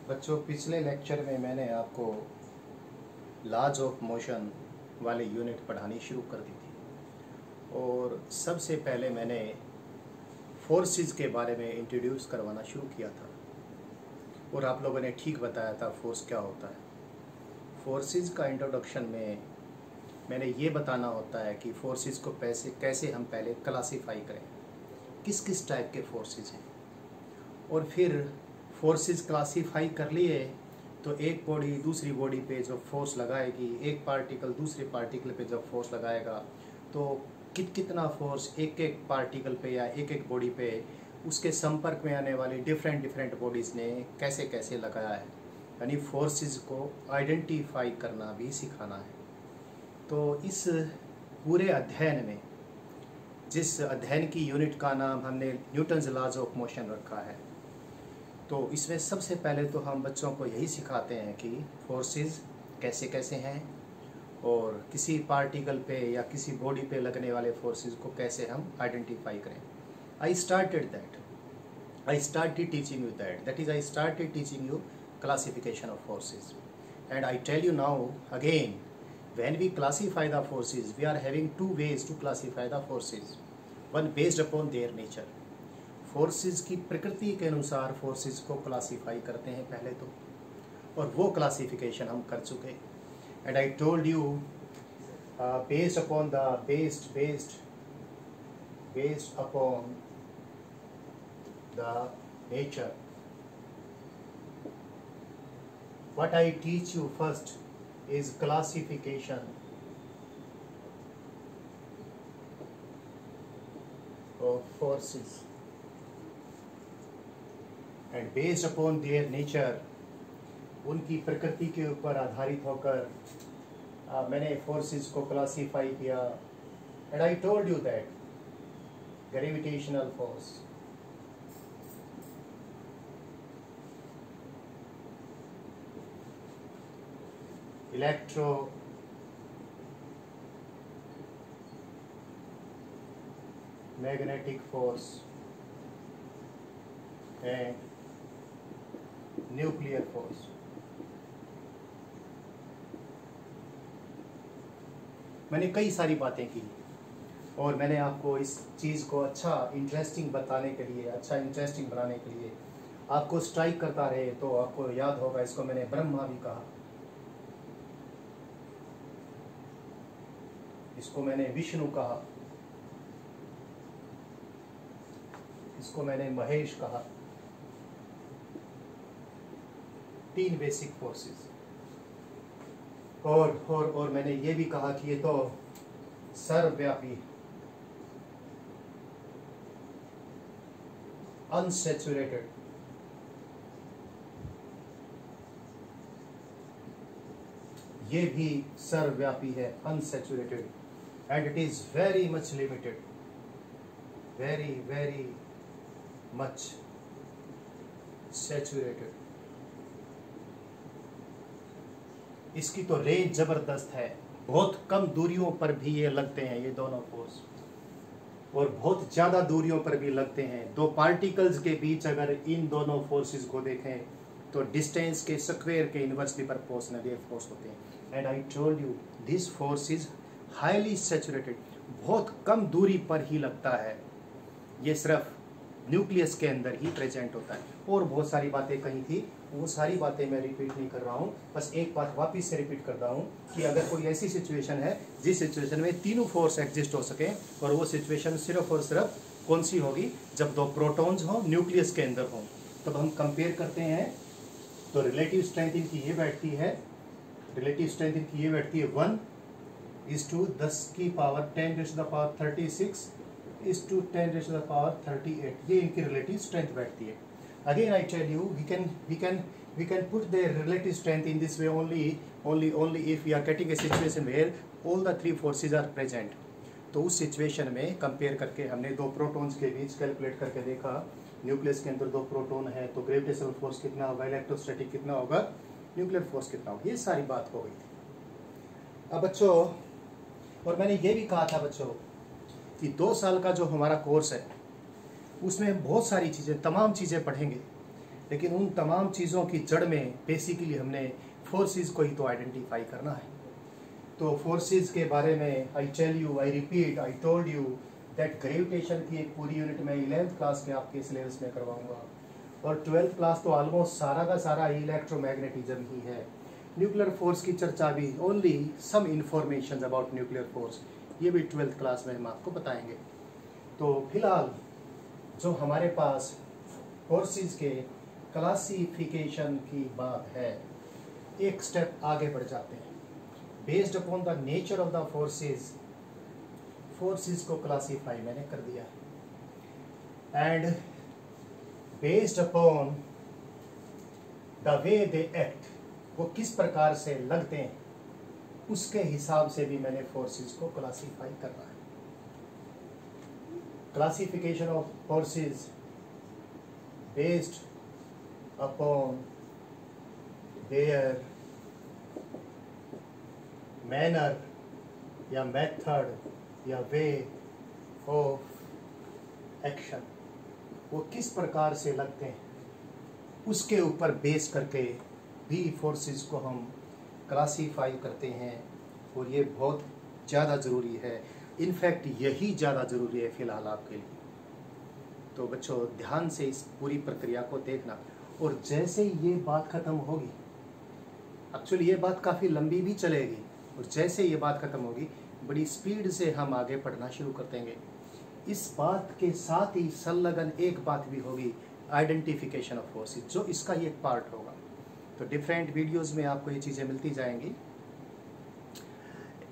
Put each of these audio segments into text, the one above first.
बच्चों, पिछले लेक्चर में मैंने आपको लॉज ऑफ मोशन वाले यूनिट पढ़ानी शुरू कर दी थी और सबसे पहले मैंने फोर्सेस के बारे में इंट्रोड्यूस करवाना शुरू किया था और आप लोगों ने ठीक बताया था फोर्स क्या होता है। फोर्सेस का इंट्रोडक्शन में मैंने ये बताना होता है कि फोर्सेस को कैसे हम पहले क्लासीफाई करें, किस किस टाइप के फोर्सेस हैं, और फिर फोर्सेस क्लासीफाई कर लिए तो एक बॉडी दूसरी बॉडी पे जब फोर्स लगाएगी, एक पार्टिकल दूसरे पार्टिकल पे जब फोर्स लगाएगा तो कितना फोर्स एक एक पार्टिकल पे या एक एक बॉडी पे उसके संपर्क में आने वाली डिफरेंट बॉडीज़ ने कैसे कैसे लगाया है, यानी फोर्सेस को आइडेंटिफाई करना भी सिखाना है। तो इस पूरे अध्ययन में जिस अध्ययन की यूनिट का नाम हमने न्यूटन्स लॉज ऑफ मोशन रखा है, तो इसमें सबसे पहले तो हम बच्चों को यही सिखाते हैं कि फोर्सेस कैसे कैसे हैं और किसी पार्टिकल पे या किसी बॉडी पे लगने वाले फोर्सेस को कैसे हम आइडेंटिफाई करें। I started teaching you that is I started teaching you classification of forces, and I tell you now again, when we classify the forces we are having two ways to classify the forces, one based upon their nature। Forces की प्रकृति के अनुसार forces को classify करते हैं पहले तो, और वो क्लासिफिकेशन हम कर चुके। And I told you based upon the based upon the nature, what I teach you first is classification of forces, and based upon their nature, उनकी प्रकृति के ऊपर आधारित होकर मैंने फोर्सेस को क्लासीफाई किया। And I told you that gravitational force, electro magnetic force and nuclear force. मैंने कई सारी बातें की और मैंने आपको इस चीज़ को अच्छा इंटरेस्टिंग बताने के लिए, अच्छा इंटरेस्टिंग बनाने के लिए आपको स्ट्राइक करता रहे। तो आपको याद होगा, इसको मैंने ब्रह्मा भी कहा, इसको मैंने विष्णु कहा, इसको मैंने महेश कहा। तीन बेसिक फोर्सेस। और मैंने ये भी कहा कि ये तो सर्वव्यापी, अनसैचुरेटेड, ये भी सर्वव्यापी है, unsaturated, and it is very much limited, very much saturated. इसकी तो रेंज जबरदस्त है, बहुत कम दूरियों पर भी ये लगते हैं ये दोनों फोर्स, और बहुत ज़्यादा दूरियों पर भी लगते हैं। दो पार्टिकल्स के बीच अगर इन दोनों फोर्सेस को देखें तो डिस्टेंस के स्क्वायर के इनवर्सली प्रोपोर्शनल फोर्स होते हैं। And I told you this force is highly saturated, बहुत कम दूरी पर ही लगता है, ये सिर्फ न्यूक्लियस के अंदर ही प्रेजेंट होता है। और बहुत सारी बातें कही थी, वो सारी बातें मैं रिपीट नहीं कर रहा हूँ, बस एक बात वापस से रिपीट करता हूँ कि अगर कोई ऐसी सिचुएशन है जिस सिचुएशन में तीनों फोर्स एग्जिस्ट हो सके, और वो सिचुएशन सिर्फ और सिर्फ कौन सी होगी, जब दो प्रोटॉन्स हो न्यूक्लियस के अंदर हो, तब हम कंपेयर करते हैं। तो रिलेटिव स्ट्रेंथ इनकी ये बैठती है, 1 is to 10⁻36 ये इनकी रिलेटिव स्ट्रेंथ बैठती है। Again I tell you we can put their relative strength in this way only if we are getting a situation where all the three forces are present। तो उस situation में compare करके हमने दो protons के बीच calculate करके देखा, nucleus के अंदर दो प्रोटॉन है तो ग्रेविटेशनल फोर्स कितना होगा, इलेक्ट्रोस्टैटिक कितना होगा, न्यूक्लियर फोर्स कितना होगा, ये सारी बात हो गई थी। अब बच्चों, और मैंने ये भी कहा था बच्चों कि 2 साल का जो हमारा कोर्स है उसमें बहुत सारी चीज़ें, तमाम चीज़ें पढ़ेंगे, लेकिन उन तमाम चीज़ों की जड़ में बेसिकली हमने फोर्सेस को ही तो आइडेंटिफाई करना है। तो फोर्सेस के बारे में I tell you, I repeat, I told you that gravitation की एक पूरी यूनिट मैं 11th क्लास में आपके सिलेबस में करवाऊंगा, और 12th क्लास तो ऑलमोस्ट सारा का सारा इलेक्ट्रोमैग्नेटिज्म ही है। न्यूक्लियर फोर्स की चर्चा भी, only some information about nuclear force, ये भी 12th क्लास में हम आपको बताएंगे। तो फिलहाल जो हमारे पास फोर्सेस के क्लासिफिकेशन की बात है, एक स्टेप आगे बढ़ जाते हैं। Based upon the nature of the forces, forces को क्लासीफाई मैंने कर दिया है, and based upon the way they act, वो किस प्रकार से लगते हैं, उसके हिसाब से भी मैंने फोर्सेस को क्लासीफाई करना है। Classification of forces based upon their manner या मेथड या वे ऑफ एक्शन, वो किस प्रकार से लगते हैं, उसके ऊपर बेस करके भी फोर्सेस को हम क्लासीफाई करते हैं। और ये बहुत ज़्यादा ज़रूरी है, इनफैक्ट यही ज़्यादा ज़रूरी है फ़िलहाल आपके लिए। तो बच्चों ध्यान से इस पूरी प्रक्रिया को देखना, और जैसे ये बात ख़त्म होगी, एक्चुअली ये बात काफ़ी लंबी भी चलेगी, और जैसे ये बात ख़त्म होगी बड़ी स्पीड से हम आगे पढ़ना शुरू कर देंगे। इस बात के साथ ही संलग्न एक बात भी होगी, आइडेंटिफिकेशन ऑफ फोर्सेस, जो इसका ही एक पार्ट होगा। तो डिफरेंट वीडियोस में आपको ये चीज़ें मिलती जाएंगी।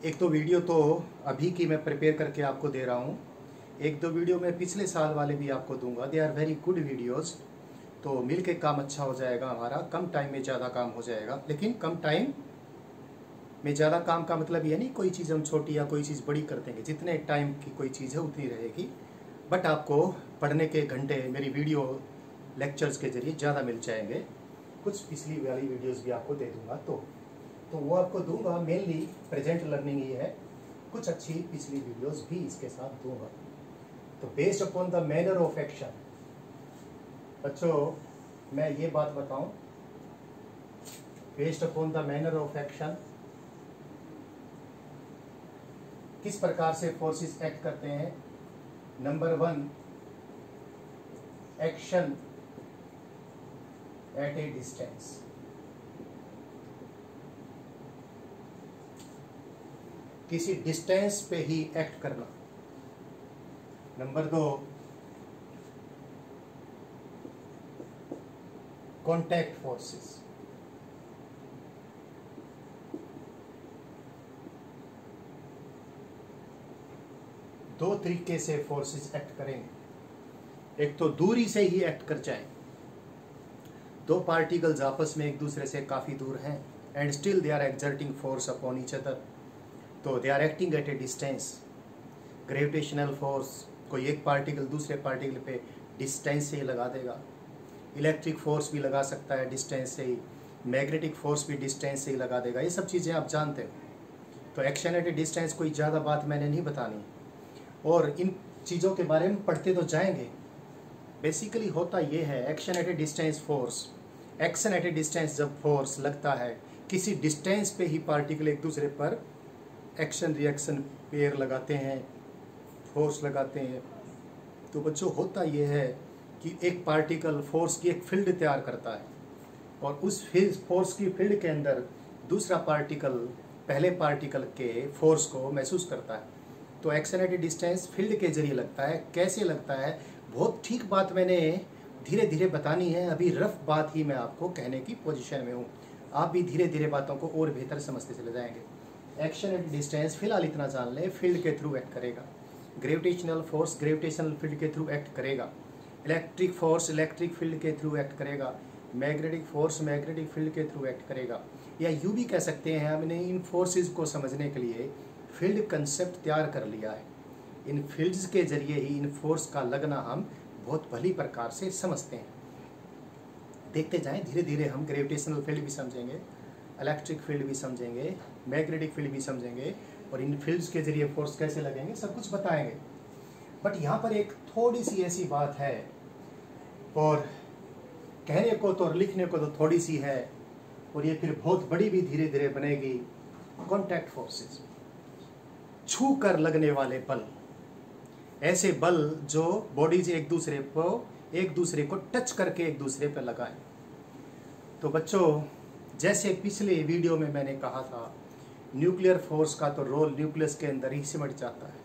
एक तो वीडियो तो अभी की मैं प्रिपेयर करके आपको दे रहा हूँ, एक दो वीडियो मैं पिछले साल वाले भी आपको दूंगा। They are very good videos. तो मिल के काम अच्छा हो जाएगा हमारा, कम टाइम में ज़्यादा काम हो जाएगा। लेकिन कम टाइम में ज़्यादा काम का मतलब ये नहीं कोई चीज़ हम छोटी या कोई चीज़ बड़ी कर देंगे, जितने टाइम की कोई चीज़ है उतनी रहेगी, बट आपको पढ़ने के घंटे मेरी वीडियो लेक्चर्स के जरिए ज़्यादा मिल जाएंगे। कुछ पिछली वाली वीडियोस भी आपको दे दूंगा, तो वो आपको दूंगा। मेनली प्रेजेंट लर्निंग ये है, कुछ अच्छी पिछली वीडियोस भी इसके साथ दूंगा। तो based upon the manner of action, बच्चों मैं ये बात बताऊं, based upon the manner of action, किस प्रकार से फोर्सेस एक्ट करते हैं। Number 1, action at a distance. किसी डिस्टेंस पे ही एक्ट करना। Number 2, contact forces. दो तरीके से फोर्सेस एक्ट करेंगे। एक तो दूरी से ही एक्ट कर जाए, दो पार्टिकल्स आपस में एक दूसरे से काफ़ी दूर हैं and still they are exerting force upon each other, तो they are acting at a distance. Gravitational force कोई एक पार्टिकल दूसरे पार्टिकल पे डिस्टेंस से ही लगा देगा। इलेक्ट्रिक फोर्स भी लगा सकता है डिस्टेंस से ही, मैग्नेटिक फोर्स भी डिस्टेंस से ही लगा देगा। ये सब चीज़ें आप जानते हो। तो एक्शन एट ए डिस्टेंस कोई ज़्यादा बात मैंने नहीं बतानी, और इन चीज़ों के बारे में पढ़ते तो जाएंगे। बेसिकली होता ये है, action at a distance force, action at a distance जब फोर्स लगता है किसी डिस्टेंस पे ही पार्टिकल एक दूसरे पर एक्शन रिएक्शन पेयर लगाते हैं, फोर्स लगाते हैं। तो बच्चों होता ये है कि एक पार्टिकल फोर्स की एक फील्ड तैयार करता है, और उस फोर्स की फील्ड के अंदर दूसरा पार्टिकल पहले पार्टिकल के फोर्स को महसूस करता है। तो action at a distance field के जरिए लगता है। कैसे लगता है, बहुत ठीक बात मैंने धीरे धीरे बतानी है, अभी रफ बात ही मैं आपको कहने की पोजीशन में हूँ। आप भी धीरे धीरे बातों को और बेहतर समझते चले जाएंगे। एक्शन एट डिस्टेंस फिलहाल इतना जान लें, फील्ड के थ्रू एक्ट करेगा। ग्रेविटेशनल फोर्स ग्रेविटेशनल फील्ड के थ्रू एक्ट करेगा। इलेक्ट्रिक फोर्स इलेक्ट्रिक फील्ड के थ्रू एक्ट करेगा। मैग्नेटिक फोर्स मैग्नेटिक फील्ड के थ्रू एक्ट करेगा। या यूँ भी कह सकते हैं, हमने इन फोर्सेस को समझने के लिए फील्ड कंसेप्ट तैयार कर लिया है। इन फील्ड्स के जरिए ही इन फोर्स का लगना हम बहुत भली प्रकार से समझते हैं। देखते जाएं धीरे धीरे, हम ग्रेविटेशनल फील्ड भी समझेंगे, इलेक्ट्रिक फील्ड भी समझेंगे, मैग्नेटिक फील्ड भी समझेंगे, और इन फील्ड्स के जरिए फोर्स कैसे लगेंगे सब कुछ बताएंगे। बट यहाँ पर एक थोड़ी सी ऐसी बात है, और कहने को तो और लिखने को तो थोड़ी सी है, और ये फिर बहुत बड़ी भी धीरे धीरे बनेगी। कॉन्टैक्ट फोर्सेस, छू कर लगने वाले बल, ऐसे बल जो बॉडीज एक दूसरे को टच करके एक दूसरे पर लगाएं। तो बच्चों, जैसे पिछले वीडियो में मैंने कहा था, न्यूक्लियर फोर्स का तो रोल न्यूक्लियस के अंदर ही सिमट जाता है,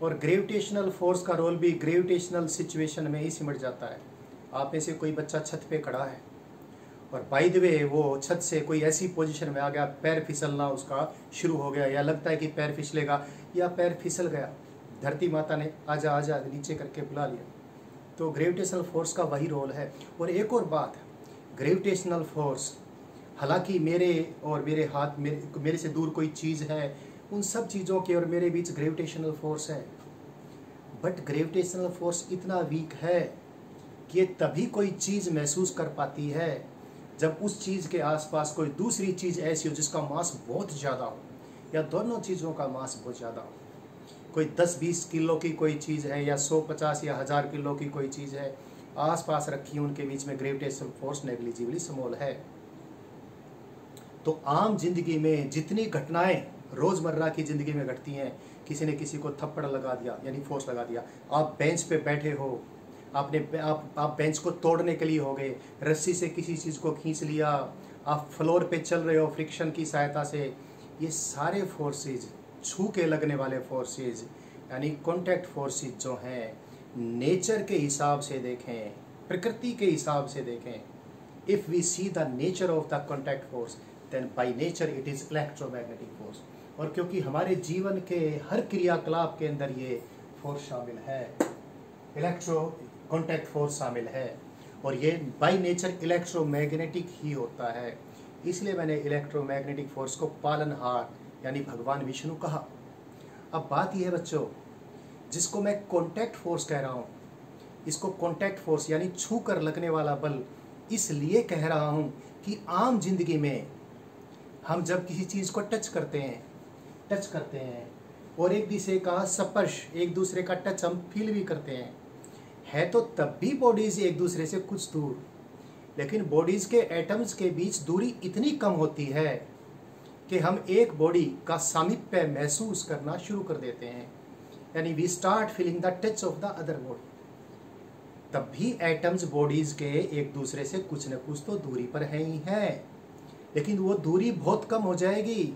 और ग्रेविटेशनल फोर्स का रोल भी ग्रेविटेशनल सिचुएशन में ही सिमट जाता है। आप में से कोई बच्चा छत पे खड़ा है और बाय द वे वो छत से कोई ऐसी पोजीशन में आ गया, पैर फिसलना उसका शुरू हो गया, या लगता है कि पैर फिसलेगा या पैर फिसल गया, धरती माता ने आजा आजा नीचे करके बुला लिया। तो ग्रेविटेशनल फोर्स का वही रोल है। और एक और बात, ग्रेविटेशनल फोर्स, हालांकि मेरे और मेरे हाथ मेरे से दूर कोई चीज़ है, उन सब चीज़ों के और मेरे बीच ग्रेविटेशनल फोर्स है, बट ग्रेविटेशनल फोर्स इतना वीक है कि ये तभी कोई चीज़ महसूस कर पाती है जब उस चीज़ के आसपास कोई दूसरी चीज़ ऐसी हो जिसका मास बहुत ज़्यादा हो, या दोनों चीज़ों का मास बहुत ज़्यादा हो। कोई 10-20 किलो की कोई चीज़ है, या 100-50 या 1000 किलो की कोई चीज़ है आसपास रखी है, उनके बीच में ग्रेविटेशनल फोर्स नेग्लिजिबली स्मॉल है। तो आम जिंदगी में जितनी घटनाएं रोज़मर्रा की ज़िंदगी में घटती हैं, किसी ने किसी को थप्पड़ लगा दिया यानी फोर्स लगा दिया, आप बेंच पे बैठे हो, आप बेंच को तोड़ने के लिए हो गए, रस्सी से किसी चीज़ को खींच लिया, आप फ्लोर पे चल रहे हो फ्रिक्शन की सहायता से, ये सारे फोर्सेज, छू के लगने वाले फोर्सेज यानी कॉन्टैक्ट फोर्सेज जो हैं, नेचर के हिसाब से देखें, प्रकृति के हिसाब से देखें, if we see the nature of the contact force then by nature it is electromagnetic force. और क्योंकि हमारे जीवन के हर क्रियाकलाप के अंदर ये फोर्स शामिल है, कॉन्टैक्ट फोर्स शामिल है, और ये बाय नेचर इलेक्ट्रोमैग्नेटिक ही होता है। इसलिए मैंने इलेक्ट्रोमैग्नेटिक फोर्स को पालनहार यानी भगवान विष्णु कहा। अब बात यह है बच्चों, जिसको मैं कॉन्टैक्ट फोर्स कह रहा हूँ, इसको कॉन्टैक्ट फोर्स यानी छू कर लगने वाला बल इसलिए कह रहा हूँ कि आम जिंदगी में हम जब किसी चीज़ को टच करते हैं और एक दूसरे का स्पर्श, एक दूसरे का टच हम फील भी करते हैं, है तो तब भी बॉडीज एक दूसरे से कुछ दूर, लेकिन बॉडीज के एटम्स के बीच दूरी इतनी कम होती है कि हम एक बॉडी का सामीप्य महसूस करना शुरू कर देते हैं, यानी we start feeling the touch of the other body. तब भी एटम्स बॉडीज के एक दूसरे से कुछ न कुछ तो दूरी पर है ही है, लेकिन वो दूरी बहुत कम हो जाएगी।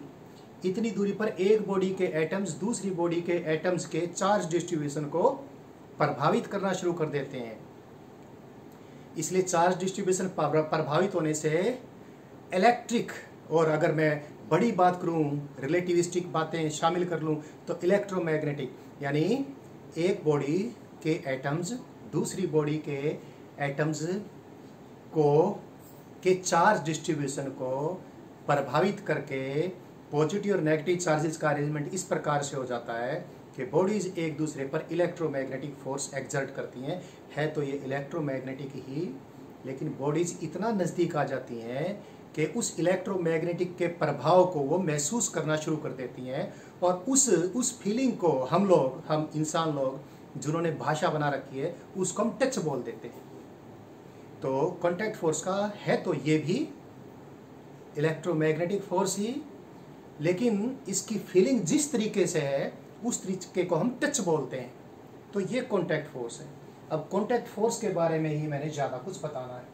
इतनी दूरी पर एक बॉडी के एटम्स दूसरी बॉडी के एटम्स के चार्ज डिस्ट्रीब्यूशन को प्रभावित करना शुरू कर देते हैं। इसलिए चार्ज डिस्ट्रीब्यूशन प्रभावित होने से इलेक्ट्रिक, और अगर मैं बड़ी बात करूं, रिलेटिविस्टिक बातें शामिल कर लूं, तो इलेक्ट्रोमैग्नेटिक यानी एक बॉडी के एटम्स दूसरी बॉडी के एटम्स के चार्ज डिस्ट्रीब्यूशन को प्रभावित करके पॉजिटिव और नेगेटिव चार्जेस का अरेंजमेंट इस प्रकार से हो जाता है कि बॉडीज एक दूसरे पर इलेक्ट्रोमैग्नेटिक फोर्स एक्सर्ट करती हैं। है तो ये इलेक्ट्रोमैग्नेटिक ही, लेकिन बॉडीज इतना नज़दीक आ जाती हैं कि उस इलेक्ट्रोमैग्नेटिक के प्रभाव को वो महसूस करना शुरू कर देती हैं, और उस फीलिंग को हम इंसान लोग जिन्होंने भाषा बना रखी है उसको हम टच बोल देते हैं। तो कॉन्टैक्ट फोर्स का है तो ये भी इलेक्ट्रोमैग्नेटिक फोर्स ही, लेकिन इसकी फीलिंग जिस तरीके से है उस तरीके को हम टच बोलते हैं, तो ये कॉन्टैक्ट फोर्स है। अब कॉन्टैक्ट फोर्स के बारे में ही मैंने ज़्यादा कुछ बताना है।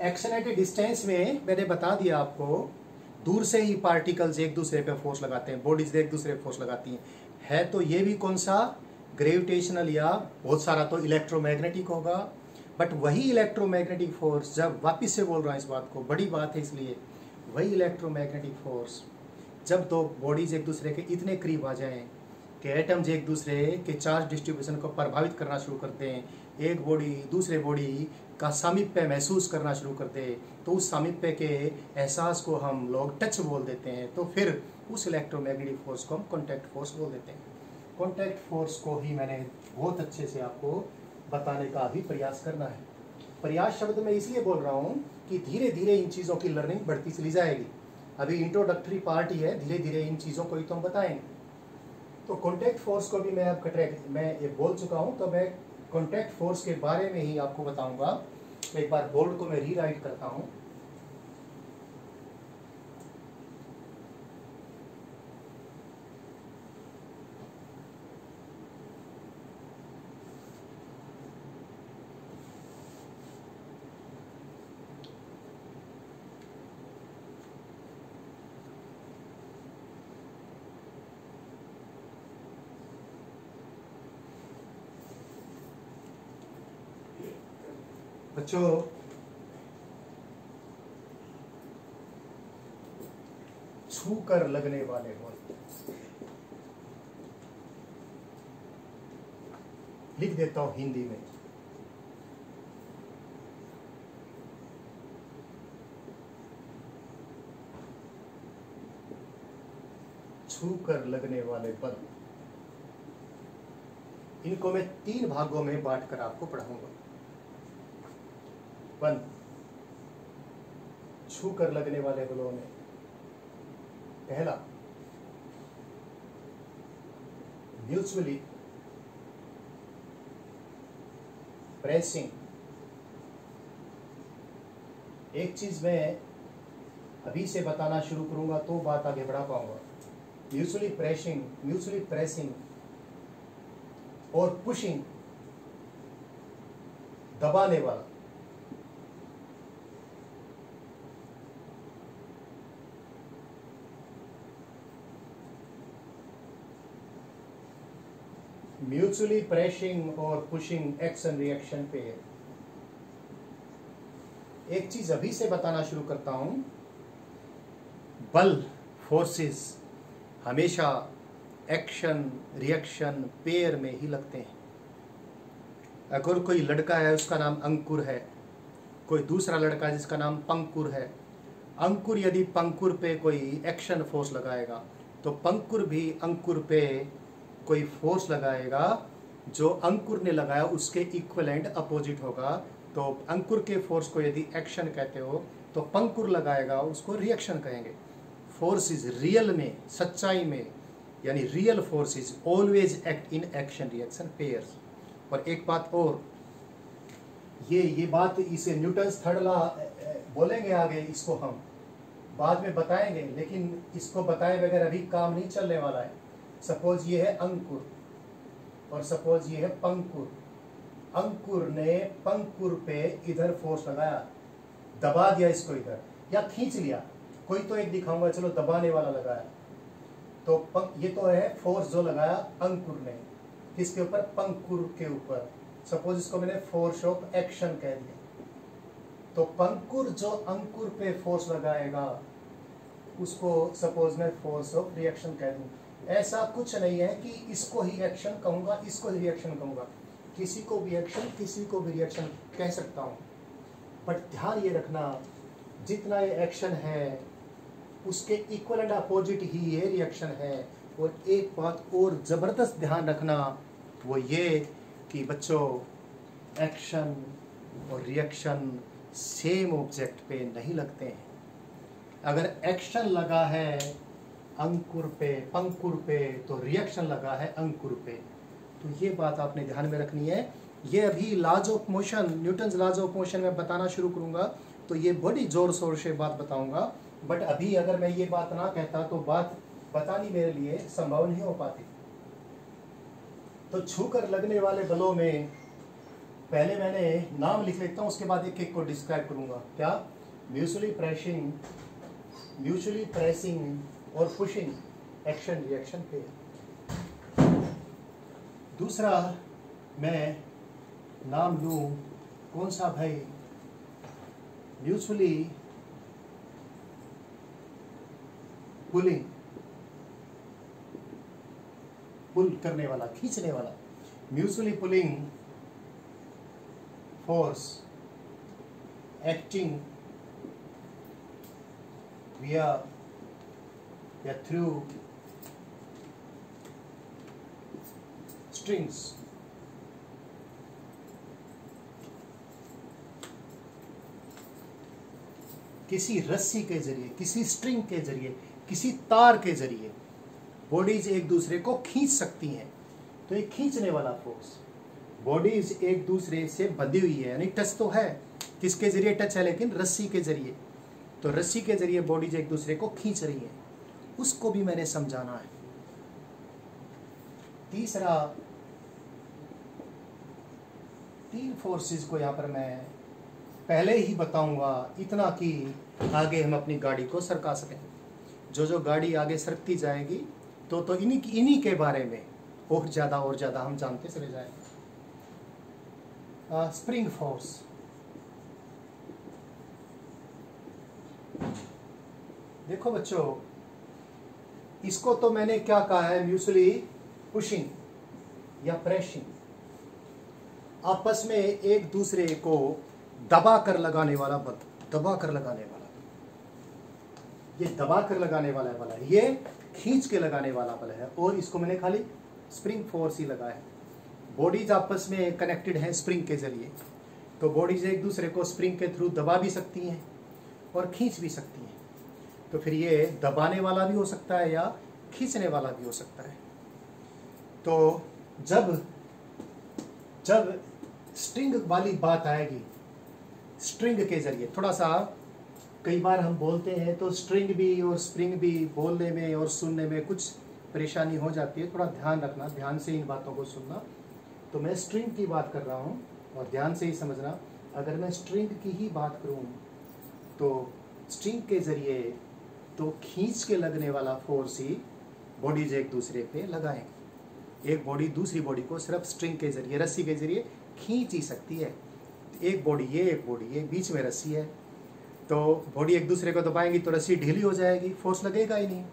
एक्शन एट ए डिस्टेंस में मैंने बता दिया आपको, दूर से ही पार्टिकल्स एक दूसरे पे फोर्स लगाते हैं, बॉडीज एक दूसरे पे फोर्स लगाती हैं। है तो ये भी कौन सा, ग्रेविटेशनल, या बहुत सारा तो इलेक्ट्रोमैग्नेटिक होगा। बट वही इलेक्ट्रोमैग्नेटिक फोर्स, जब वापस से बोल रहा हूँ इस बात को, बड़ी बात है इसलिए, वही इलेक्ट्रोमैग्नेटिक फोर्स जब दो बॉडीज एक दूसरे के इतने करीब आ जाएं कि एटम्स एक दूसरे के चार्ज डिस्ट्रीब्यूशन को प्रभावित करना शुरू करते हैं, एक बॉडी दूसरे बॉडी का सामीप्य महसूस करना शुरू कर दे, तो उस सामीप्य के एहसास को हम लोग टच बोल देते हैं, तो फिर उस इलेक्ट्रोमैग्नेटिक फोर्स को हम कॉन्टैक्ट फोर्स बोल देते हैं। कॉन्टैक्ट फोर्स को ही मैंने बहुत अच्छे से आपको बताने का अभी प्रयास करना है। प्रयास शब्द मैं इसलिए बोल रहा हूँ कि धीरे धीरे इन चीज़ों की लर्निंग बढ़ती चली जाएगी। अभी इंट्रोडक्टरी पार्ट ही है, धीरे धीरे इन चीज़ों को ही तो हम बताएंगे। तो कॉन्टैक्ट फोर्स को भी मैं अब मैं ये बोल चुका हूँ, तो मैं कॉन्टैक्ट फोर्स के बारे में ही आपको बताऊंगा तो एक बार बोर्ड को मैं रीराइट करता हूं। बच्चों, छू कर लगने वाले हो, लिख देता हूं हिंदी में। छू कर लगने वाले बल, इनको मैं 3 भागों में बांटकर आपको पढ़ाऊंगा। 1, छू कर लगने वाले बलों में पहला म्यूचुअली प्रेसिंग। एक चीज मैं अभी से बताना शुरू करूंगा तो बात आगे बढ़ा पाऊंगा। म्यूचुअली प्रेसिंग और पुशिंग, दबाने वाला। म्यूचुअली प्रेसिंग और पुशिंग एक्शन रिएक्शन पे एक चीज अभी से बताना शुरू करता हूं। बल, फोर्सेस हमेशा एक्शन रिएक्शन पेयर में ही लगते हैं। अगर कोई लड़का है उसका नाम अंकुर है, कोई दूसरा लड़का जिसका नाम पंकुर है, अंकुर यदि पंकुर पे कोई एक्शन फोर्स लगाएगा तो पंकुर भी अंकुर पे कोई फोर्स लगाएगा जो अंकुर ने लगाया उसके इक्विवेलेंट अपोजिट होगा। तो अंकुर के फोर्स को यदि एक्शन कहते हो तो पंकुर लगाएगा उसको रिएक्शन कहेंगे। फोर्सेस रियल में, सच्चाई में, यानी real forces always act in action reaction pairs. और एक बात और, ये बात इसे न्यूटन्स थर्ड लॉ बोलेंगे आगे, इसको हम बाद में बताएंगे, लेकिन इसको बताए बगैर अभी काम नहीं चलने वाला है। सपोज ये है अंकुर और सपोज ये है पंकुर। अंकुर ने पंकुर पे इधर फोर्स लगाया, दबा दिया इसको इधर या खींच लिया, कोई तो एक दिखाऊंगा, चलो दबाने वाला लगाया। तो ये तो है फोर्स जो लगाया अंकुर ने, किसके ऊपर? पंकुर के ऊपर। सपोज इसको मैंने फोर्स ऑफ एक्शन कह दिया। तो पंकुर जो अंकुर पे फोर्स लगाएगा उसको सपोज मैं फोर्स ऑफ रिएक्शन कह दूं। ऐसा कुछ नहीं है कि इसको ही एक्शन कहूंगा, इसको ही रिएक्शन कहूंगा। किसी को भी एक्शन, किसी को भी रिएक्शन कह सकता हूं। बट ध्यान ये रखना, जितना ये एक्शन है उसके इक्वल एंड अपोजिट ही ये रिएक्शन है। और एक बात और जबरदस्त ध्यान रखना, वो ये कि बच्चों एक्शन और रिएक्शन सेम ऑब्जेक्ट पे नहीं लगते हैं। अगर एक्शन लगा है अंकुर पे, पंकुर पे, तो रिएक्शन लगा है अंकुर पे। तो ये बात आपने ध्यान में रखनी है। ये अभी laws of motion, Newton's laws of motion में बताना शुरू करूंगा तो ये बड़ी जोर शोर से बात बताऊंगा। बट अभी अगर मैं ये बात ना कहता तो बात बतानी मेरे लिए संभव नहीं हो पाती। तो छूकर लगने वाले बलों में पहले मैंने नाम लिख लेता हूं, उसके बाद एक एक को डिस्क्राइब करूंगा। क्या? म्यूचुअली प्रेसिंग और पुशिंग एक्शन रिएक्शन पे। दूसरा मैं नाम लूं कौन सा भाई? म्यूचुअली पुलिंग, पुल करने वाला, खींचने वाला। Mutually pulling force acting via या through strings। किसी रस्सी के जरिए, किसी स्ट्रिंग के जरिए, किसी तार के जरिए बॉडीज एक दूसरे को खींच सकती हैं। तो ये खींचने वाला फोर्स, बॉडीज एक दूसरे से बंधी हुई है यानी टच तो है, किसके जरिए टच है, लेकिन रस्सी के जरिए। तो रस्सी के जरिए बॉडीज एक दूसरे को खींच रही है, उसको भी मैंने समझाना है। तीसरा, 3 फोर्सेस को यहाँ पर मैं पहले ही बताऊंगा, इतना कि आगे हम अपनी गाड़ी को सरका सकें। जो गाड़ी आगे सरकती जाएगी तो इन्हीं के बारे में और ज़्यादा हम जानते चले जाएंगे। स्प्रिंग फोर्स, देखो बच्चों, इसको तो मैंने क्या कहा है, म्यूचुअली पुशिंग या प्रेसिंग, आपस में एक दूसरे को दबा कर लगाने वाला बल, दबा कर लगाने वाला, ये दबा कर लगाने वाला बल है, ये खींच के लगाने वाला बल है, और इसको मैंने खाली स्प्रिंग फोर्स ही लगाया है। बॉडीज आपस में कनेक्टेड हैं स्प्रिंग के जरिए, तो बॉडीज एक दूसरे को स्प्रिंग के थ्रू दबा भी सकती हैं और खींच भी सकती हैं। तो फिर ये दबाने वाला भी हो सकता है या खींचने वाला भी हो सकता है। तो जब स्ट्रिंग वाली बात आएगी, स्ट्रिंग के जरिए, थोड़ा सा कई बार हम बोलते हैं तो स्ट्रिंग भी और स्प्रिंग भी बोलने में और सुनने में कुछ परेशानी हो जाती है, थोड़ा ध्यान रखना, ध्यान से इन बातों को सुनना। तो मैं स्ट्रिंग की बात कर रहा हूँ और ध्यान से ही समझना। अगर मैं स्ट्रिंग की ही बात करूँ तो स्ट्रिंग के जरिए तो खींच के लगने वाला फोर्स ही बॉडीज एक दूसरे पे लगाएंगे। एक बॉडी दूसरी बॉडी को सिर्फ स्ट्रिंग के जरिए, रस्सी के जरिए खींच ही सकती है। एक बॉडी ये, बीच में रस्सी है, तो बॉडी एक दूसरे को दबाएंगी तो रस्सी ढीली हो जाएगी, फोर्स लगेगा ही नहीं।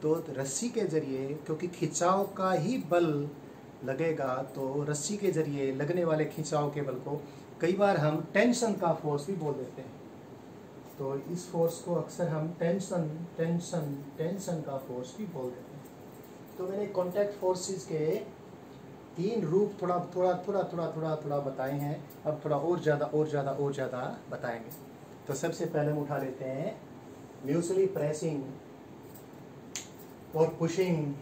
तो रस्सी के जरिए, क्योंकि खिंचाव का ही बल लगेगा, तो रस्सी के जरिए लगने वाले खिंचाव के बल को कई बार हम टेंशन का फोर्स भी बोल देते हैं। तो इस फोर्स को अक्सर हम टेंशन का फोर्स भी बोल देते हैं। तो मैंने कॉन्टैक्ट फोर्सेस के 3 रूप थोड़ा बताए हैं, अब थोड़ा और ज़्यादा बताएंगे। तो सबसे पहले हम उठा लेते हैं म्यूचुअली प्रेसिंग और पुशिंग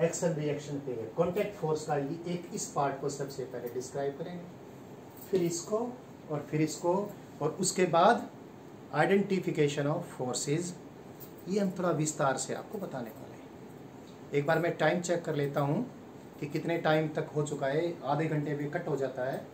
एक्शन रिएक्शन पे कॉन्टैक्ट फोर्स का एक इस पार्ट को सबसे पहले डिस्क्राइब करेंगे, फिर इसको और उसके बाद आइडेंटिफिकेशन ऑफ फोर्सेस, ये हम थोड़ा विस्तार से आपको बताने वाले हैं। एक बार मैं टाइम चेक कर लेता हूँ कि कितने टाइम तक हो चुका है। आधे घंटे में कट हो जाता है,